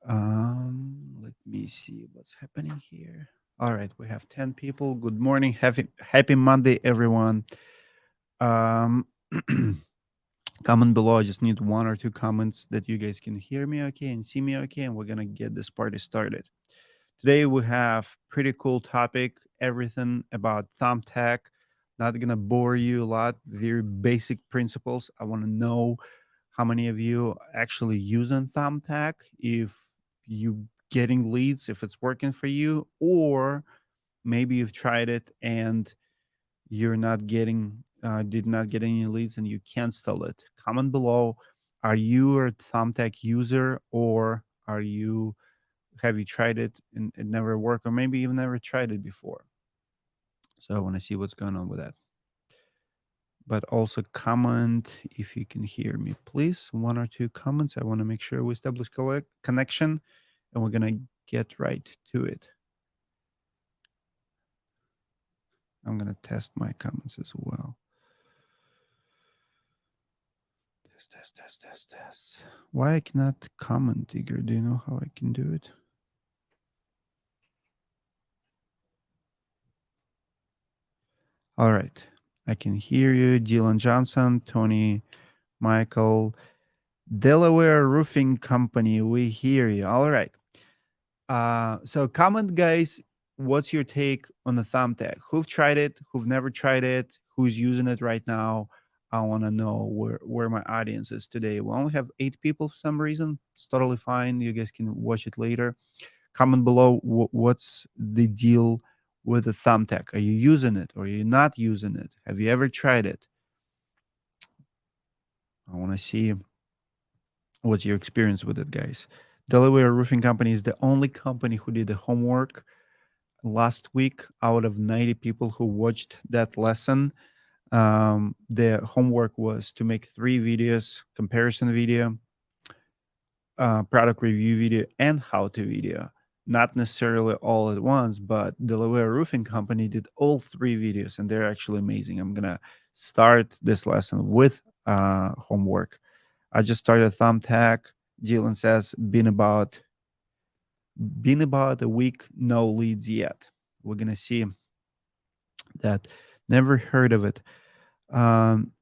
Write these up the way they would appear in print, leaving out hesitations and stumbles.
Let me see what's happening here. All right, we have 10 people. Good morning. Happy Monday, everyone. Um, comment below. I just need one or two comments that you guys can hear me okay and see me okay, and we're gonna get this party started. Today we have pretty cool topic, everything about Thumbtack. Not gonna bore you a lot, very basic principles. I want to know how many of you actually using Thumbtack, if you getting leads, if it's working for you, or maybe you've tried it and you're not getting did not get any leads and you cancel it. Comment below. Are you a Thumbtack user, or are you have you tried it and it never worked, or maybe you've never tried it before? So I want to see what's going on with that. But also comment if you can hear me, please. One or two comments. I want to make sure we establish connection, and we're gonna get right to it. I'm gonna test my comments as well. Test. Why I cannot comment, Igor? Do you know how I can do it? All right. I can hear you. Dylan Johnson, Tony, Michael, Delaware Roofing Company. We hear you. All right. So comment, guys. What's your take on the Thumbtack? Who've tried it? Who've never tried it? Who's using it right now? I want to know where my audience is today. We only have 8 people for some reason. It's totally fine. You guys can watch it later. Comment below what's the deal with the Thumbtack. Are you using it or are you not using it? Have you ever tried it? I want to see what's your experience with it, guys. Delaware Roofing Company is the only company who did the homework last week. Out of 90 people who watched that lesson, the homework was to make 3 videos: comparison video, product review video, and how-to video. Not necessarily all at once, but Delaware Roofing Company did all 3 videos, and they're actually amazing. I'm gonna start this lesson with homework. I just started Thumbtack. Dylan says been about a week, no leads yet. We're gonna see that. Never heard of it. Um,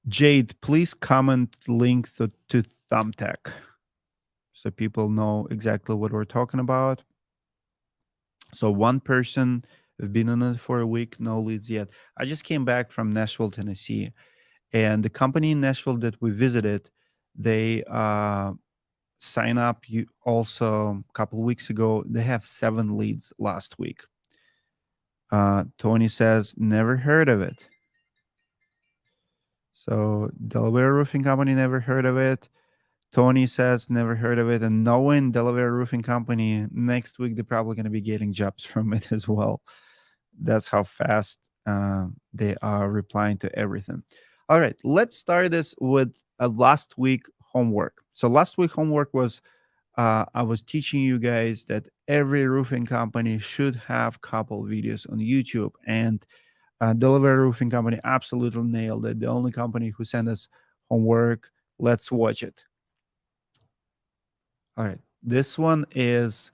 Jade, please comment link to Thumbtack so people know exactly what we're talking about. So one person have been in it for a week, no leads yet. I just came back from Nashville, Tennessee, and the company in Nashville that we visited, they sign up. You also a couple of weeks ago, they have 7 leads last week. Tony says never heard of it. So Delaware Roofing Company, never heard of it. Tony says never heard of it. And knowing Delaware Roofing Company, next week they're probably going to be getting jobs from it as well. That's how fast they are replying to everything. All right, let's start this with a last week homework. So last week homework was I was teaching you guys that every roofing company should have couple videos on YouTube, and Delaware Roofing Company absolutely nailed it. The only company who sent us homework. Let's watch it. All right, this one is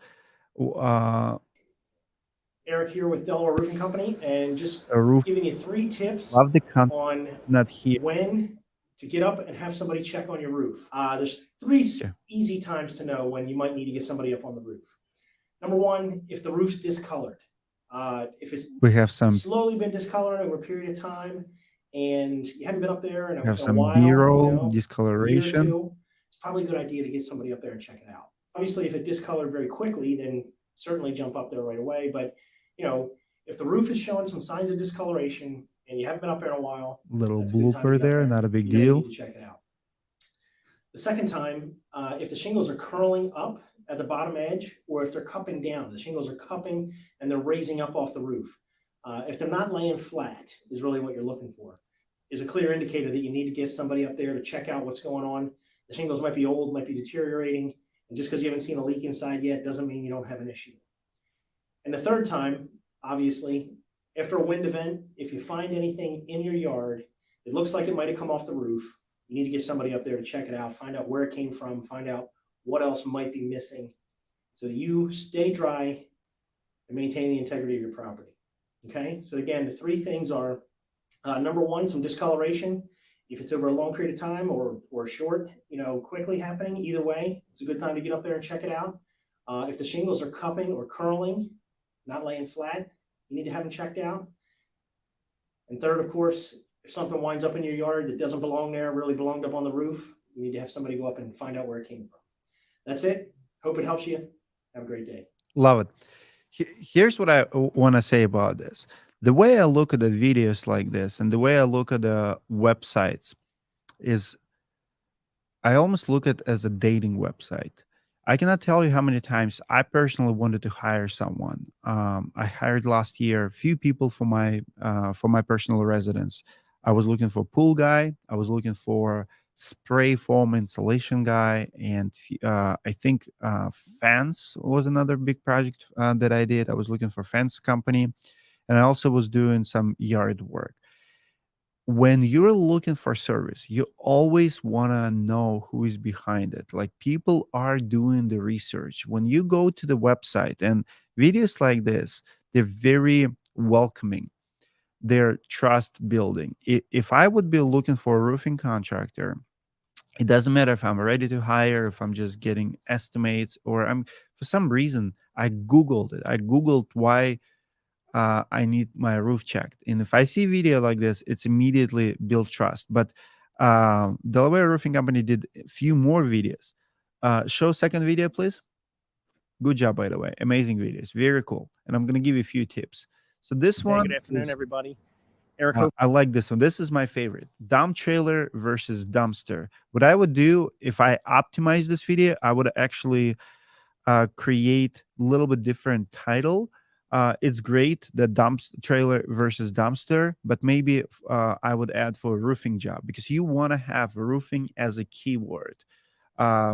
Eric here with Delaware Roofing Company, and just a roof. giving you 3 tips Love the content, on not here. when to get up and have somebody check on your roof. There's 3 Yeah. easy times to know when you might need to get somebody up on the roof. Number 1, if the roof's discolored. If it's We have some slowly been discoloring over a period of time and you haven't been up there in have a some while, B-roll a year or discoloration. two, it's probably a good idea to get somebody up there and check it out. Obviously, if it discolored very quickly, then certainly jump up there right away. But, if the roof is showing some signs of discoloration and you haven't been up there in a while, Little that's a good time to blooper get up there, there. not a big You may need deal. to check it out. The second time, if the shingles are curling up at the bottom edge, or if they're cupping down, the shingles are cupping and they're raising up off the roof. If they're not laying flat, is really what you're looking for. Is a clear indicator that you need to get somebody up there to check out what's going on. The shingles might be old, might be deteriorating, and just because you haven't seen a leak inside yet doesn't mean you don't have an issue. And the third time, obviously, after a wind event, if you find anything in your yard, it looks like it might have come off the roof. You need to get somebody up there to check it out, find out where it came from, find out what else might be missing so that you stay dry and maintain the integrity of your property. Okay, so again, the three things are number one, some discoloration. If it's over a long period of time or short, quickly happening, either way, it's a good time to get up there and check it out. If the shingles are cupping or curling, not laying flat, you need to have them checked out. And third, of course, if something winds up in your yard that doesn't belong there, really belonged up on the roof, you need to have somebody go up and find out where it came from. That's it. Hope it helps you. Have a great day. Love it. Here's what I want to say about this. The way I look at the videos like this and the way I look at the websites is I almost look at it as a dating website. I cannot tell you how many times I personally wanted to hire someone. I hired last year a few people for my personal residence. I was looking for a pool guy. I was looking for spray foam insulation guy, and I think fence was another big project that I did. I was looking for fence company, and I also was doing some yard work. When you're looking for service, you always want to know who is behind it. Like, people are doing the research. When you go to the website and videos like this, they're very welcoming. They're trust building. If I would be looking for a roofing contractor, it doesn't matter if I'm ready to hire, if I'm just getting estimates, or I'm for some reason I Googled it. I Googled why I need my roof checked. And if I see video like this, it's immediately build trust. But Delaware Roofing Company did a few more videos. Show second video, please. Good job, by the way. Amazing videos. Very cool. And I'm going to give you a few tips. So this Hey, one good afternoon, is, everybody. Eric, I like this one. This is my favorite. Dump trailer versus dumpster. What I would do if I optimize this video, I would actually create a little bit different title. It's great, the dump trailer versus dumpster, but maybe I would add for a roofing job, because you want to have roofing as a keyword.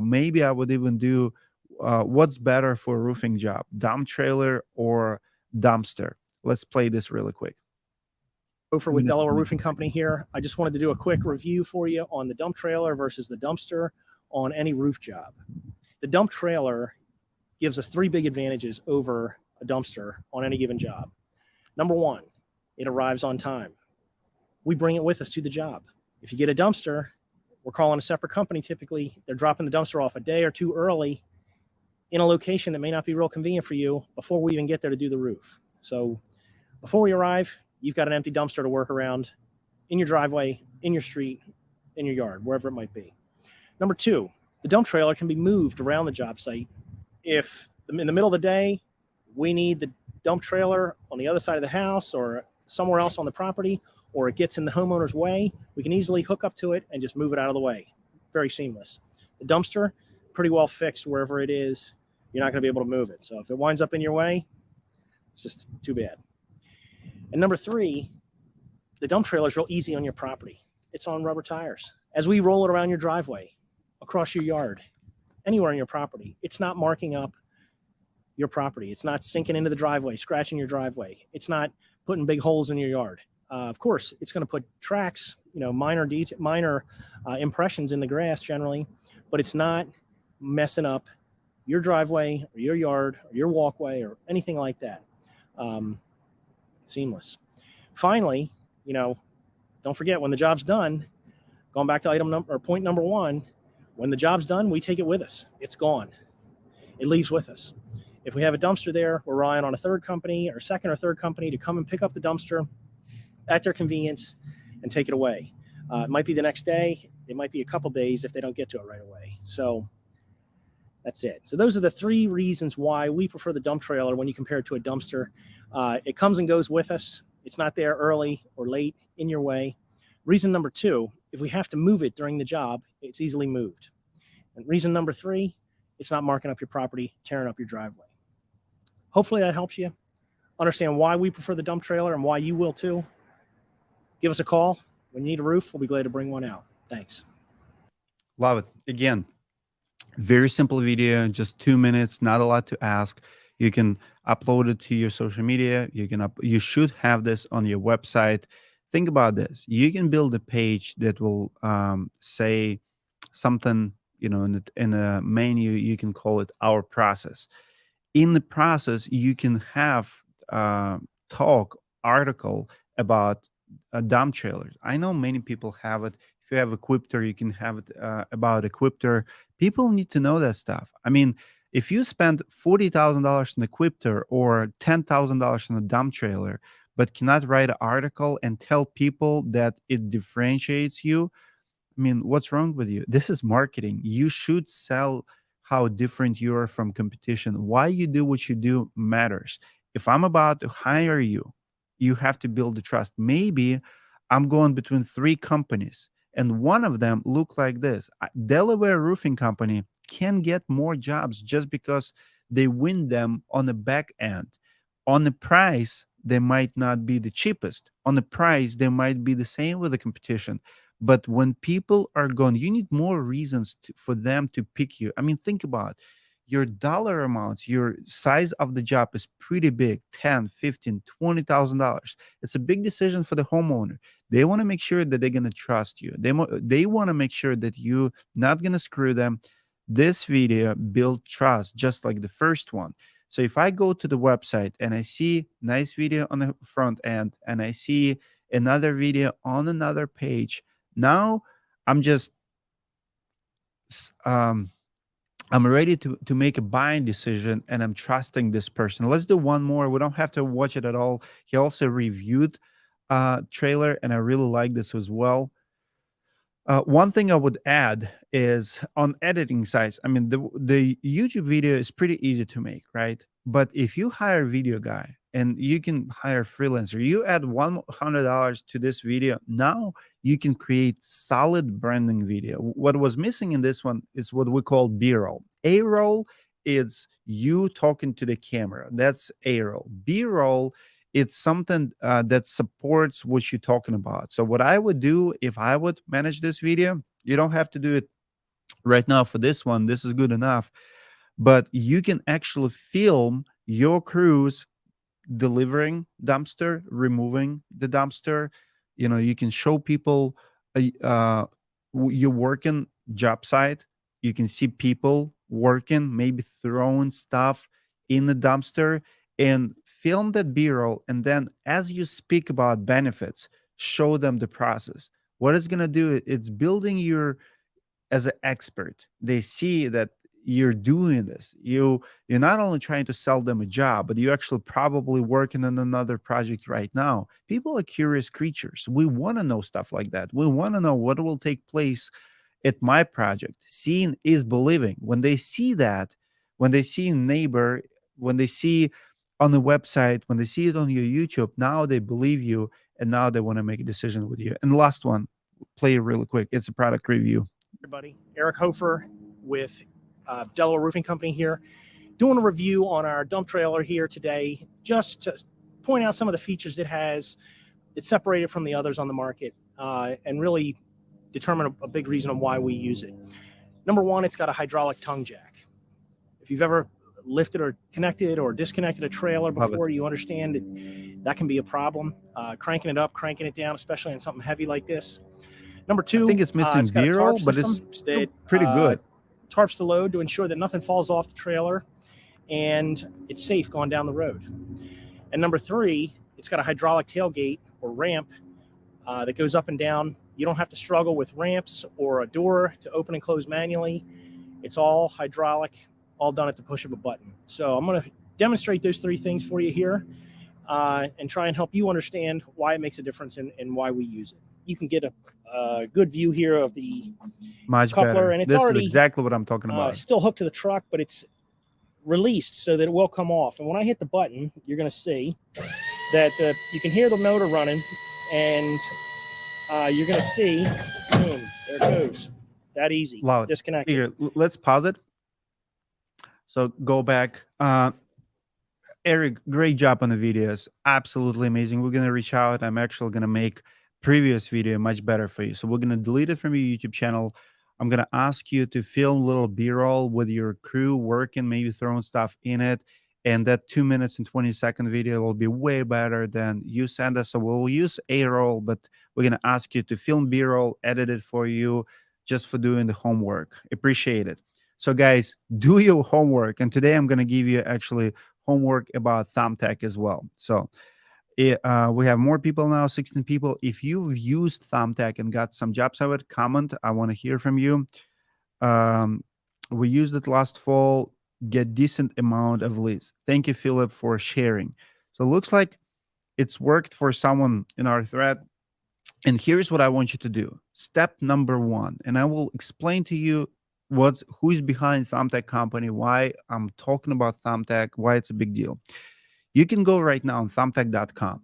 Maybe I would even do what's better for a roofing job, dump trailer or dumpster. Let's play this really quick. Gopher with Delaware Roofing Company here. I just wanted to do a quick review for you on the dump trailer versus the dumpster on any roof job. The dump trailer gives us three big advantages over a dumpster on any given job. Number one, it arrives on time. We bring it with us to the job. If you get a dumpster, we're calling a separate company. Typically, they're dropping the dumpster off a day or two early in a location that may not be real convenient for you before we even get there to do the roof. So before we arrive, you've got an empty dumpster to work around in your driveway, in your street, in your yard, wherever it might be. Number two, the dump trailer can be moved around the job site. If in the middle of the day, we need the dump trailer on the other side of the house or somewhere else on the property, or it gets in the homeowner's way, we can easily hook up to it and just move it out of the way. Very seamless. The dumpster, pretty well fixed wherever it is. You're not going to be able to move it. So if it winds up in your way, it's just too bad. And number three, the dump trailer is real easy on your property. It's on rubber tires. As we roll it around your driveway, across your yard, anywhere on your property, it's not marking up your property. It's not sinking into the driveway, scratching your driveway. It's not putting big holes in your yard. Of course, it's going to put tracks, minor impressions in the grass generally, but it's not messing up your driveway or your yard or your walkway or anything like that. Seamless. Finally, don't forget, when the job's done, going back to point number one, when the job's done, we take it with us. It's gone. It leaves with us. If we have a dumpster there, we're relying on a third company or second or third company to come and pick up the dumpster at their convenience and take it away. It might be the next day. It might be a couple days if they don't get to it right away. So that's it. So those are the three reasons why we prefer the dump trailer when you compare it to a dumpster. It comes and goes with us. It's not there early or late in your way. Reason number two, if we have to move it during the job, it's easily moved. And reason number three, it's not marking up your property, tearing up your driveway. Hopefully that helps you understand why we prefer the dump trailer and why you will too. Give us a call. When you need a roof, we'll be glad to bring one out. Thanks. Love it. Again, very simple video, just 2 minutes, not a lot to ask. You can upload it to your social media. You should have this on your website. Think about this. You can build a page that will say something in a menu, you can call it our process. In the process, you can have uh, talk article about dump trailers. I know many people have it. If you have Equipter, you can have it about Equipter. People need to know that stuff. I mean, if you spend $40,000 on Equipter or $10,000 on a dump trailer, but cannot write an article and tell people that it differentiates you, I mean, what's wrong with you? This is marketing. You should sell how different you are from competition. Why you do what you do matters. If I'm about to hire you, you have to build the trust. Maybe I'm going between three companies and one of them look like this. Delaware Roofing Company can get more jobs just because they win them on the back end. On the price, they might not be the cheapest. On the price, they might be the same with the competition, but when people are gone, you need more reasons for them to pick you. I mean, think about your dollar amounts, your size of the job is pretty big, 10, 15, $20,000. It's a big decision for the homeowner. They want to make sure that they're going to trust you. They want to make sure that you're not going to screw them. This video build trust just like the first one. So if I go to the website and I see nice video on the front end and I see another video on another page, now I'm just um, I'm ready to make a buying decision and I'm trusting this person. Let's do one more. We don't have to watch it at all. He also reviewed trailer and I really like this as well. One thing I would add is on editing sites. I mean, the YouTube video is pretty easy to make, right? But if you hire a video guy and you can hire a freelancer, you add $100 to this video. Now you can create solid branding video. What was missing in this one is what we call B-roll. A-roll is you talking to the camera. That's A-roll. B-roll, it's something that supports what you're talking about. So what I would do if I would manage this video, you don't have to do it right now for this one. This is good enough. But you can actually film your crews delivering dumpster, removing the dumpster. You can show people you're working job site. You can see people working, maybe throwing stuff in the dumpster, and film that b-roll. And then as you speak about benefits, show them the process. What it's going to do, it's building your as an expert. They see that you're doing this. You're not only trying to sell them a job, but you're actually probably working on another project right now. People are curious creatures. We want to know stuff like that. We want to know what will take place at my project. Seeing is believing. When they see that, when they see neighbor, when they see on the website, when they see it on your YouTube, now they believe you and now they want to make a decision with you. And the last one, play it really quick. It's a product review. Everybody, Eric Hofer with Delaware Roofing Company here, doing a review on our dump trailer here today, just to point out some of the features it has. It's separated from the others on the market, and really determine a big reason on why we use it. Number one, it's got a hydraulic tongue jack. If you've ever lifted or connected or disconnected a trailer before, you understand that can be a problem. Cranking it up, cranking it down, especially on something heavy like this. Number two, I think it's missing B-roll, but it's still pretty good. Tarps the load to ensure that nothing falls off the trailer and it's safe going down the road. And number three, it's got a hydraulic tailgate or ramp that goes up and down. You don't have to struggle with ramps or a door to open and close manually. It's all hydraulic, all done at the push of a button. So I'm going to demonstrate those three things for you here and try and help you understand why it makes a difference and why we use it. You can get a good view here of the coupler, better. And it's this already is exactly what I'm talking about. Still hooked to the truck, but it's released so that it will come off. And when I hit the button, you're going to see that you can hear the motor running, and you're going to see, boom, there it goes. That easy. Loud. Disconnected. Here, let's pause it. So go back. Eric, great job on the videos. Absolutely amazing. We're going to reach out. I'm actually going to make previous video much better for you. So we're going to delete it from your YouTube channel. I'm going to ask you to film a little b-roll with your crew working, maybe throwing stuff in it. And that 2 minutes and 20-second video will be way better than you send us. So we'll use A-roll, but we're going to ask you to film b-roll, edit it for you, just for doing the homework. Appreciate it. So, guys, do your homework. And today I'm going to give you actually homework about Thumbtack as well. So, we have more people now, 16 people. If you've used Thumbtack and got some jobs out of it, comment. I want to hear from you. Um, we used it last fall, get decent amount of leads. Thank you, Philip, for sharing. So it looks like it's worked for someone in our thread. And here's what I want you to do. Step number one, and I will explain to you who is behind Thumbtack company, why I'm talking about Thumbtack, why it's a big deal. You can go right now on thumbtack.com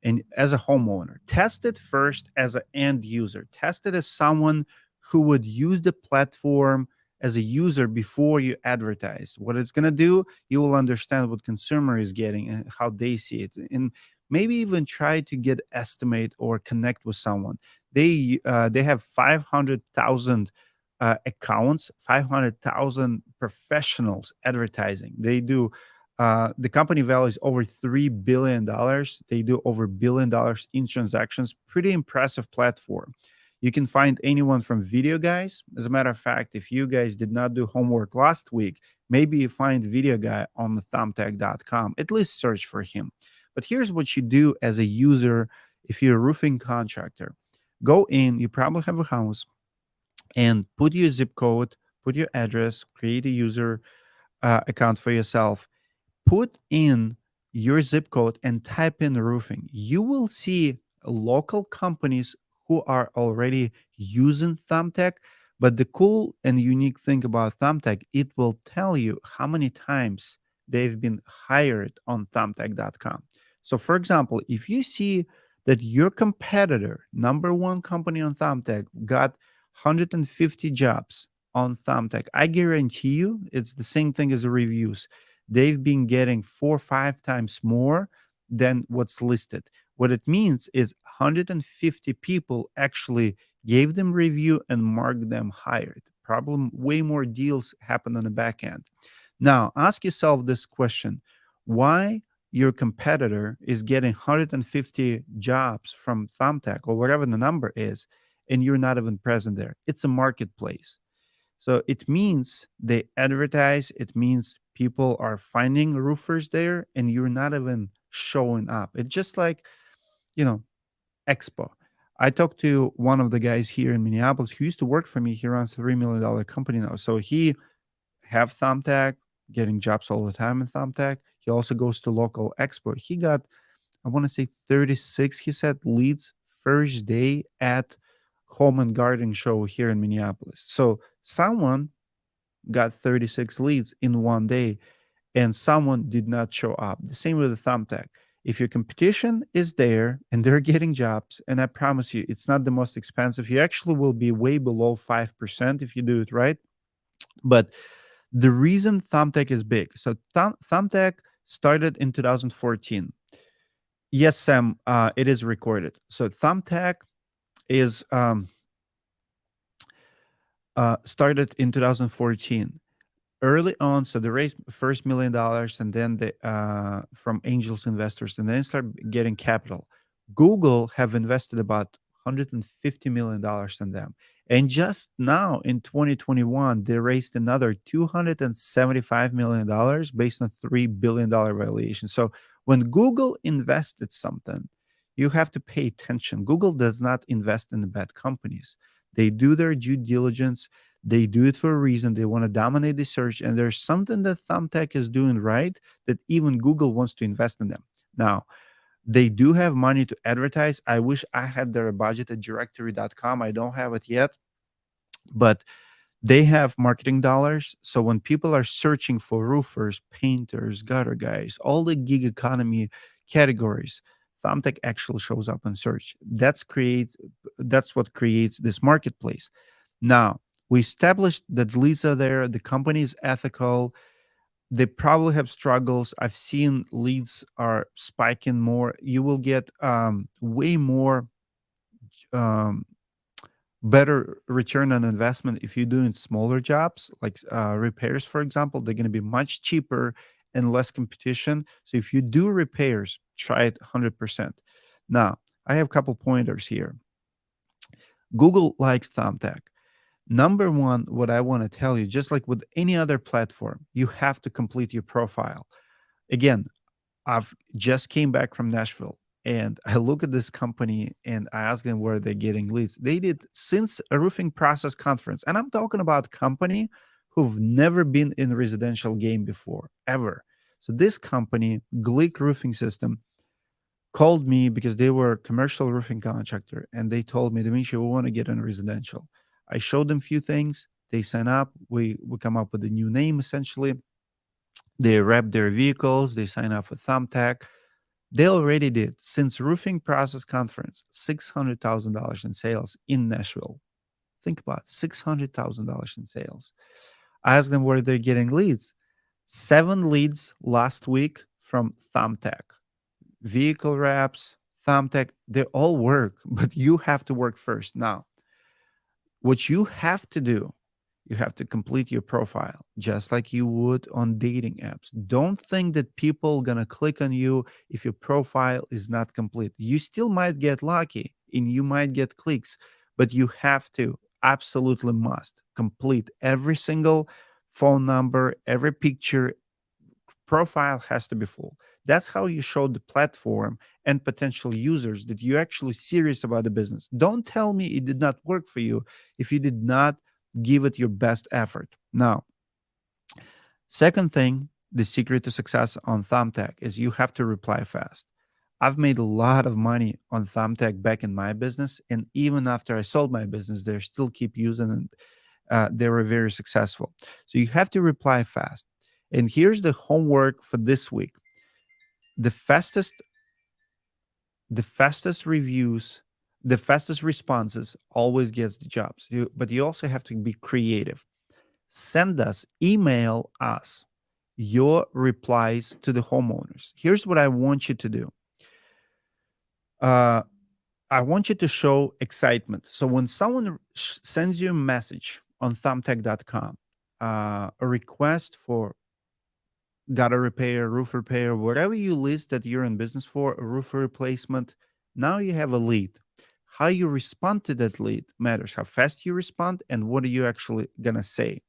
and as a homeowner, test it first as an end user. Test it as someone who would use the platform as a user before you advertise. What it's going to do, you will understand what consumer is getting and how they see it. And maybe even try to get estimate or connect with someone. They have 500,000 accounts, 500,000 professionals advertising. They do the company value is over $3 billion. They do over $1 billion in transactions. Pretty impressive platform. You can find anyone from video guys. As a matter of fact, if you guys did not do homework last week, maybe you find video guy on the thumbtack.com. At least search for him. But here's what you do as a user if you're a roofing contractor. Go in, you probably have a house, and put your zip code, put your address, create a user account for yourself. Put in your zip code and type in roofing. You will see local companies who are already using Thumbtack. But the cool and unique thing about Thumbtack, it will tell you how many times they've been hired on thumbtack.com. So, for example, if you see that your competitor, number one company on Thumbtack, got 150 jobs on Thumbtack, I guarantee you it's the same thing as the reviews. They've been getting 4 or 5 times more than what's listed. What it means is 150 people actually gave them review and marked them hired. Problem, way more deals happen on the back end. Now, ask yourself this question. Why your competitor is getting 150 jobs from Thumbtack or whatever the number is, and you're not even present there? It's a marketplace. So it means they advertise, it means people are finding roofers there and you're not even showing up. It's just like, you know, Expo. I talked to one of the guys here in Minneapolis who used to work for me. He runs a $3 million company now. So he have Thumbtack, getting jobs all the time in Thumbtack. He also goes to local Expo. He got, I want to say 36, he said, leads first day at Home and Garden show here in Minneapolis. So someone got 36 leads in one day and someone did not show up. The same with the Thumbtack. If your competition is there and they're getting jobs, and I promise you, it's not the most expensive. You actually will be way below 5% if you do it right. But the reason Thumbtack is big, so Thumbtack started in 2014. Yes, Sam, it is recorded. So Thumbtack is started in 2014. Early on, so they raised first $1 million, and then they from angels investors, and then start getting capital. Google have invested about $150 million in them, and just now in 2021, they raised another $275 million based on $3 billion valuation. So when Google invested something, you have to pay attention. Google does not invest in the bad companies. They do their due diligence. They do it for a reason. They want to dominate the search. And there's something that Thumbtack is doing right that even Google wants to invest in them. Now, they do have money to advertise. I wish I had their budget at directory.com. I don't have it yet. But they have marketing dollars. So when people are searching for roofers, painters, gutter guys, all the gig economy categories, Thumbtack actually shows up in search. That's what creates this marketplace. Now, we established that leads are there. The company is ethical. They probably have struggles. I've seen leads are spiking more. You will get way more better return on investment if you're doing smaller jobs like repairs, for example. They're going to be much cheaper and less competition. So if you do repairs, try it 100%. Now, I have a couple pointers here. Google likes Thumbtack. Number one, what I want to tell you, just like with any other platform, you have to complete your profile. Again, I've just came back from Nashville and I look at this company and I ask them where they're getting leads. They did since a roofing process conference. And I'm talking about company who've never been in residential game before, ever. So this company, Glick Roofing System, called me because they were a commercial roofing contractor and they told me, Demetri, we want to get in residential. I showed them a few things. They sign up. We come up with a new name essentially. They wrap their vehicles. They sign up for Thumbtack. They already did, since roofing process conference, $600,000 in sales in Nashville. Think about it, $600,000 in sales. I asked them where they're getting leads. 7 leads last week from Thumbtack. Vehicle wraps, Thumbtack, they all work, but you have to work first. Now, what you have to do, you have to complete your profile just like you would on dating apps. Don't think that people gonna click on you if your profile is not complete. You still might get lucky and you might get clicks, but you have to, absolutely must complete every single phone number, every picture. Profile has to be full. That's how you show the platform and potential users that you're actually serious about the business. Don't tell me it did not work for you if you did not give it your best effort. Now, second thing, the secret to success on Thumbtack is you have to reply fast. I've made a lot of money on Thumbtack back in my business, and even after I sold my business, they still keep using it. They were very successful. So you have to reply fast. And here's the homework for this week. The fastest reviews, the fastest responses always gets the jobs. But you also have to be creative. Email us your replies to the homeowners. Here's what I want you to do. I want you to show excitement. So when someone sends you a message on thumbtack.com, a request for gutter repair, roof repair, whatever you list that you're in business for, a roof replacement, now you have a lead. How you respond to that lead matters. How fast you respond and what are you actually going to say.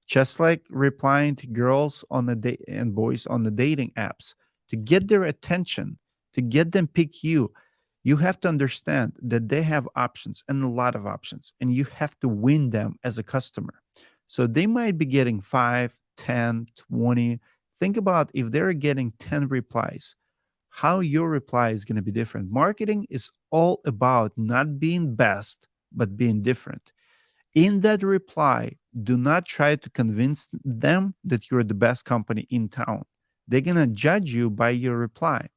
Just like replying to girls on the and boys on the dating apps, to get their attention, to get them pick you, you have to understand that they have options and a lot of options, and you have to win them as a customer. So they might be getting 5, 10, 20. Think about if they're getting 10 replies, how your reply is going to be different. Marketing is all about not being best, but being different. In that reply, do not try to convince them that you're the best company in town. They're going to judge you by your reply.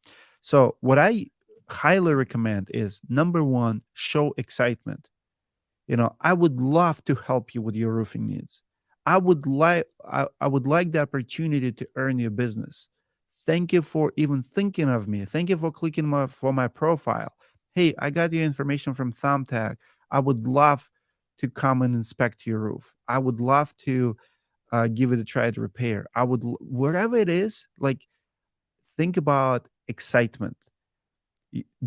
So, what I highly recommend is number one, show excitement. I would love to help you with your roofing needs. I would like the opportunity to earn your business. Thank you for even thinking of me. Thank you for clicking for my profile. Hey, I got your information from Thumbtack. I would love to come and inspect your roof. I would love to give it a try to repair. Wherever it is, like, think about excitement.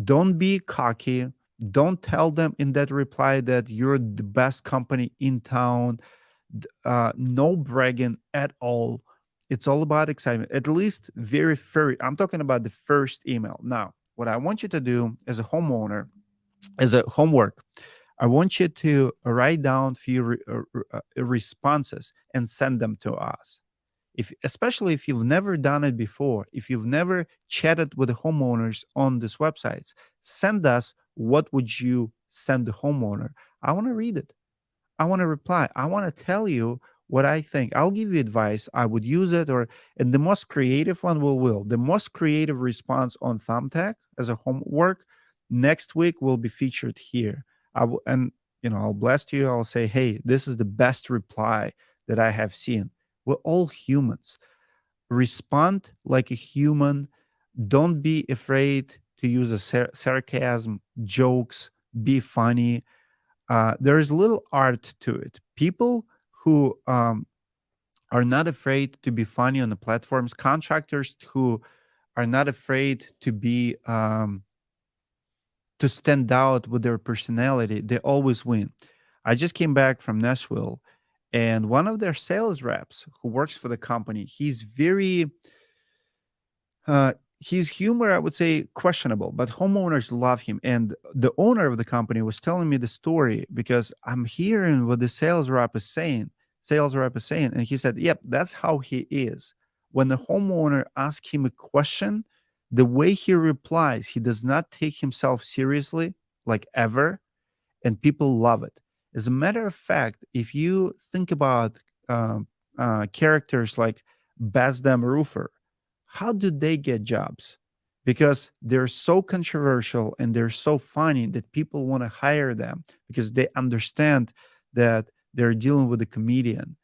Don't be cocky. Don't tell them in that reply that you're the best company in town. No bragging at all. It's all about excitement. At least I'm talking about the first email. Now, what I want you to do as a homeowner, as a homework, I want you to write down a few responses and send them to us. Especially if you've never done it before, if you've never chatted with the homeowners on these websites, send us what would you send the homeowner. I want to read it. I want to reply. I want to tell you what I think. I'll give you advice. I would use it, and the most creative one will. The most creative response on Thumbtack as a homework next week will be featured here. I'll bless you. I'll say, hey, this is the best reply that I have seen. We're all humans. Respond like a human. Don't be afraid to use a sarcasm, jokes, be funny. There is little art to it. People who are not afraid to be funny on the platforms, contractors who are not afraid to be to stand out with their personality, they always win. I just came back from Nashville, and one of their sales reps who works for the company, he's very his humor, I would say, questionable, but homeowners love him. And the owner of the company was telling me the story because I'm hearing what the sales rep is saying, and he said, "Yep, that's how he is." When the homeowner asks him a question, the way he replies, he does not take himself seriously, like ever, and people love it. As a matter of fact, if you think about characters like Bazdam Roofer, how do they get jobs? Because they're so controversial and they're so funny that people want to hire them because they understand that they're dealing with a comedian.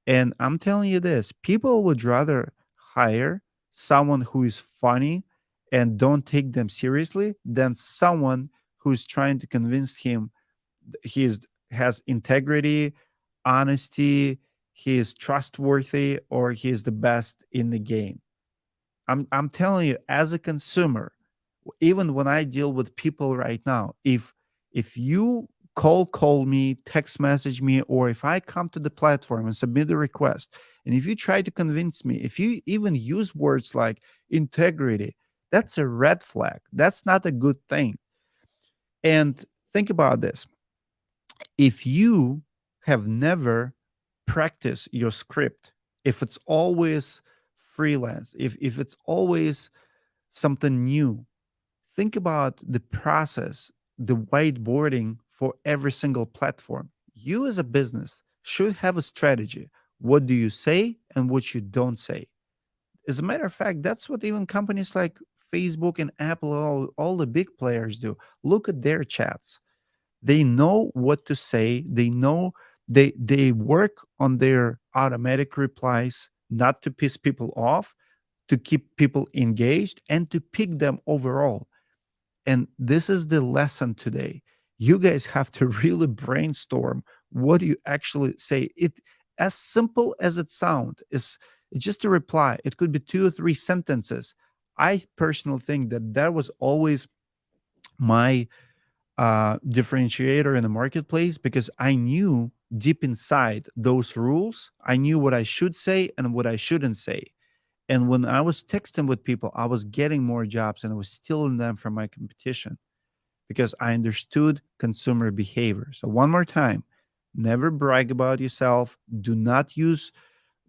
And I'm telling you this, people would rather hire someone who is funny and don't take them seriously than someone who's trying to convince him he has integrity, honesty, he is trustworthy, or he is the best in the game. I'm telling you, as a consumer, even when I deal with people right now, if you call me, text message me, or if I come to the platform and submit a request, and if you try to convince me, if you even use words like integrity, that's a red flag. That's not a good thing. And think about this. If you have never practiced your script, if it's always freelance, if it's always something new, think about the process, the whiteboarding for every single platform. You as a business should have a strategy. What do you say and what you don't say? As a matter of fact, that's what even companies like Facebook and Apple, all the big players do. Look at their chats. They know what to say. They know they work on their automatic replies not to piss people off, to keep people engaged, and to pick them overall. And this is the lesson today. You guys have to really brainstorm what you actually say. It as simple as it sounds is just a reply. It could be 2 or 3 sentences. I personally think that that was always my differentiator in the marketplace because I knew deep inside those rules, I knew what I should say and what I shouldn't say. And when I was texting with people, I was getting more jobs and I was stealing them from my competition because I understood consumer behavior. So, one more time, never brag about yourself. Do not use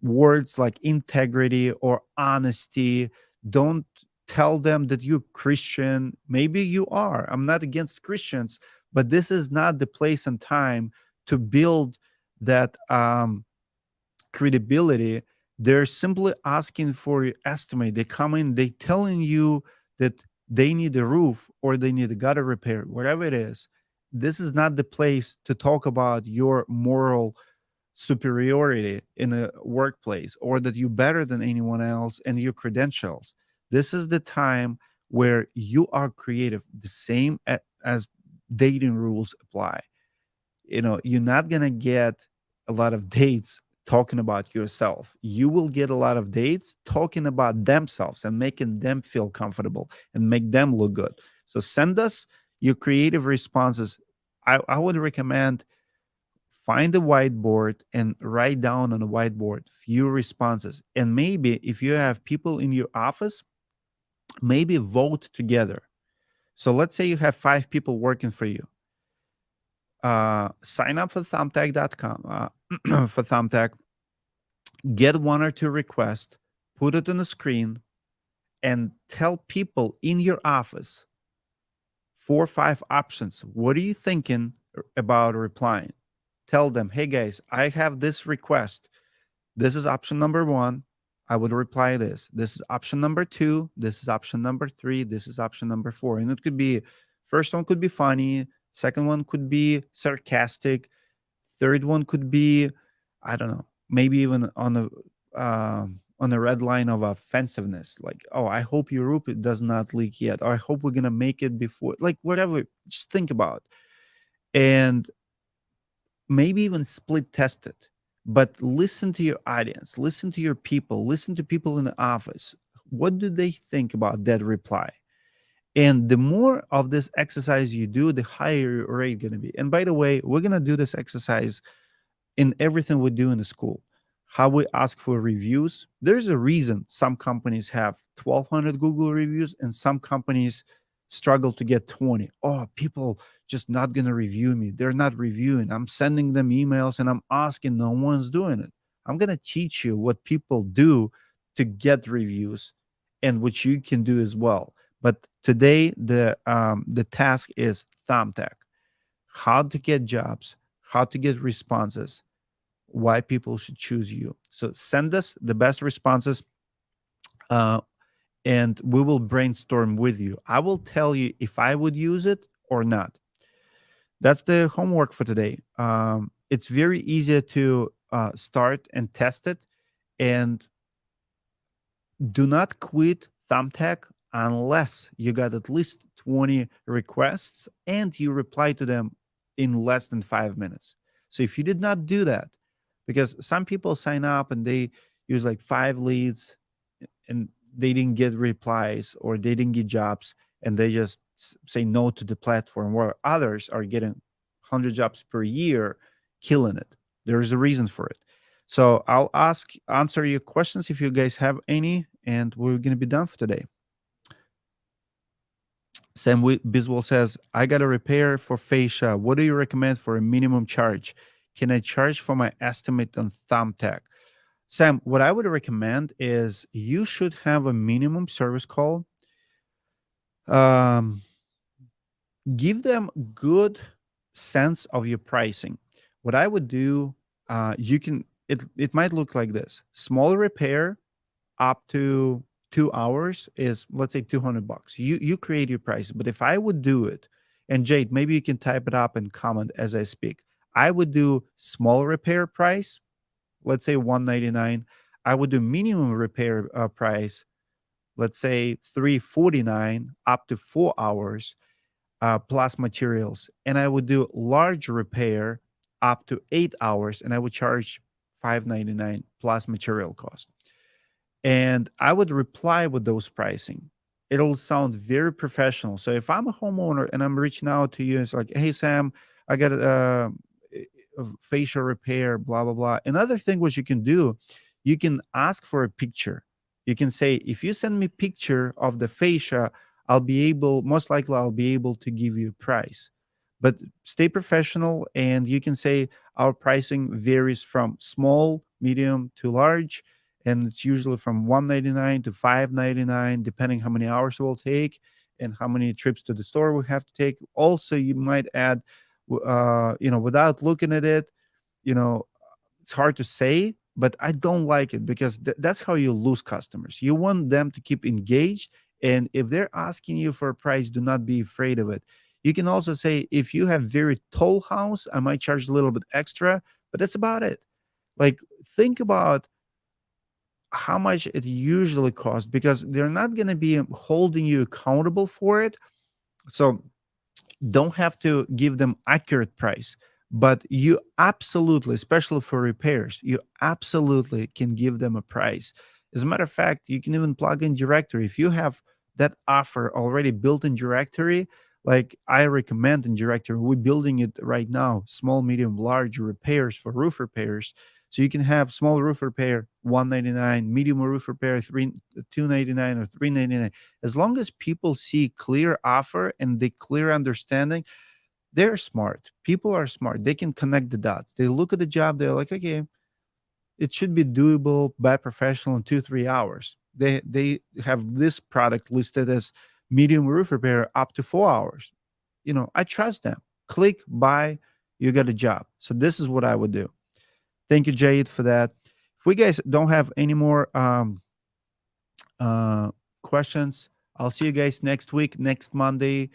words like integrity or honesty. Don't tell them that you're Christian. Maybe you are. I'm not against Christians, but this is not the place and time to build that credibility. They're simply asking for your estimate. They come in, they telling you that they need a roof or they need a gutter repair, whatever it is. This is not the place to talk about your moral superiority in a workplace or that you're better than anyone else and your credentials. This is the time where you are creative. The same as dating rules apply. You're not going to get a lot of dates talking about yourself. You will get a lot of dates talking about themselves and making them feel comfortable and make them look good. So send us your creative responses. I would recommend find a whiteboard and write down on a whiteboard few responses. And maybe if you have people in your office, maybe vote together. So let's say you have 5 people working for you. Sign up for thumbtack.com for Thumbtack, get 1 or 2 requests, put it on the screen, and tell people in your office 4 or 5 options. What are you thinking about replying? Tell them, hey guys, I have this request. This is option number 1. I would reply this. This is option number 2. This is option number 3. This is option number 4. And it could be, first one could be funny. Second one could be sarcastic. Third one could be, I don't know, maybe even on a red line of offensiveness. Like, oh, I hope your roof does not leak yet. Or I hope we're going to make it before. Like, whatever. Just think about it. And maybe even split test it. But listen to your audience. Listen to your people. Listen to people in the office. What do they think about that reply? And the more of this exercise you do, the higher your rate going to be. And by the way, we're going to do this exercise in everything we do in the school. How we ask for reviews. There's a reason some companies have 1,200 Google reviews and some companies struggle to get 20. Oh, people just not going to review me. They're not reviewing. I'm sending them emails and I'm asking, no one's doing it. I'm going to teach you what people do to get reviews and what you can do as well. But today, the task is Thumbtack: how to get jobs, how to get responses, why people should choose you. So send us the best responses, uh, and we will brainstorm with you. I will tell you if I would use it or not. That's the homework for today. It's very easy to start and test it, and do not quit Thumbtack unless you got at least 20 requests and you reply to them in less than 5 minutes. So if you did not do that, because some people sign up and they use like 5 leads and they didn't get replies or they didn't get jobs and they just say no to the platform, where others are getting 100 jobs per year, killing it. There's a reason for it. So I'll answer your questions if you guys have any, and we're gonna be done for today. Sam Biswell says, I got a repair for fascia. What do you recommend for a minimum charge? Can I charge for my estimate on Thumbtack? Sam, what I would recommend is you should have a minimum service call. Um, give them good sense of your pricing. What I would do, it might look like this: small repair up to 2 hours is, let's say, $200. You create your price. But if I would do it, and Jade, maybe you can type it up and comment as I speak. I would do small repair price, let's say 199. I would do minimum repair price, let's say 349 up to 4 hours, plus materials. And I would do large repair up to 8 hours, and I would charge 599 plus material cost. And I would reply with those pricing. It'll sound very professional. So if I'm a homeowner and I'm reaching out to you, it's like, hey Sam, I got a facial repair, blah blah blah. Another thing which you can do, you can ask for a picture. You can say, if you send me picture of the fascia, most likely I'll be able to give you a price. But stay professional, and you can say our pricing varies from small, medium to large, and it's usually from 199 to 599, depending how many hours it will take and how many trips to the store we have to take. Also, you might add, without looking at it, you know, it's hard to say, but I don't like it because that's how you lose customers. You want them to keep engaged, and if they're asking you for a price, do not be afraid of it. You can also say, if you have very tall house, I might charge a little bit extra, but that's about it. Like, think about how much it usually costs, because they're not going to be holding you accountable for it. So don't have to give them accurate price, but you absolutely, especially for repairs, you absolutely can give them a price. As a matter of fact, you can even plug in directory. If you have that offer already built in directory, like I recommend in directory, we're building it right now: small, medium, large repairs for roof repairs. So you can have small roof repair 199, medium roof repair 299 or 399. As long as people see clear offer and the clear understanding, they're smart. People are smart. They can connect the dots. They look at the job. They're like, okay, it should be doable by professional in 2-3 hours. They have this product listed as medium roof repair up to 4 hours. I trust them. Click, buy, you get a job. So this is what I would do. Thank you, Jade, for that. If we guys don't have any more questions, I'll see you guys next week, next Monday.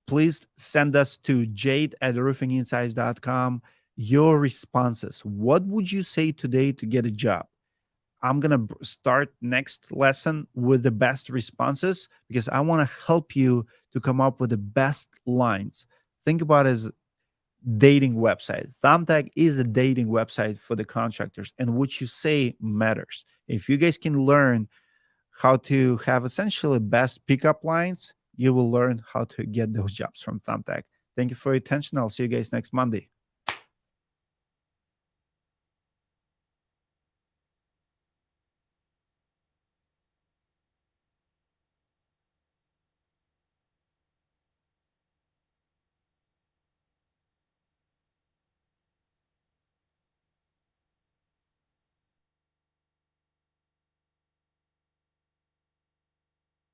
Please send us to jade@roofinginsights.com your responses. What would you say today to get a job? I'm going to start next lesson with the best responses, because I want to help you to come up with the best lines. Think about it as dating website. Thumbtack is a dating website for the contractors, and what you say matters. If you guys can learn how to have essentially best pickup lines, you will learn how to get those jobs from Thumbtack. Thank you for your attention. I'll see you guys next Monday.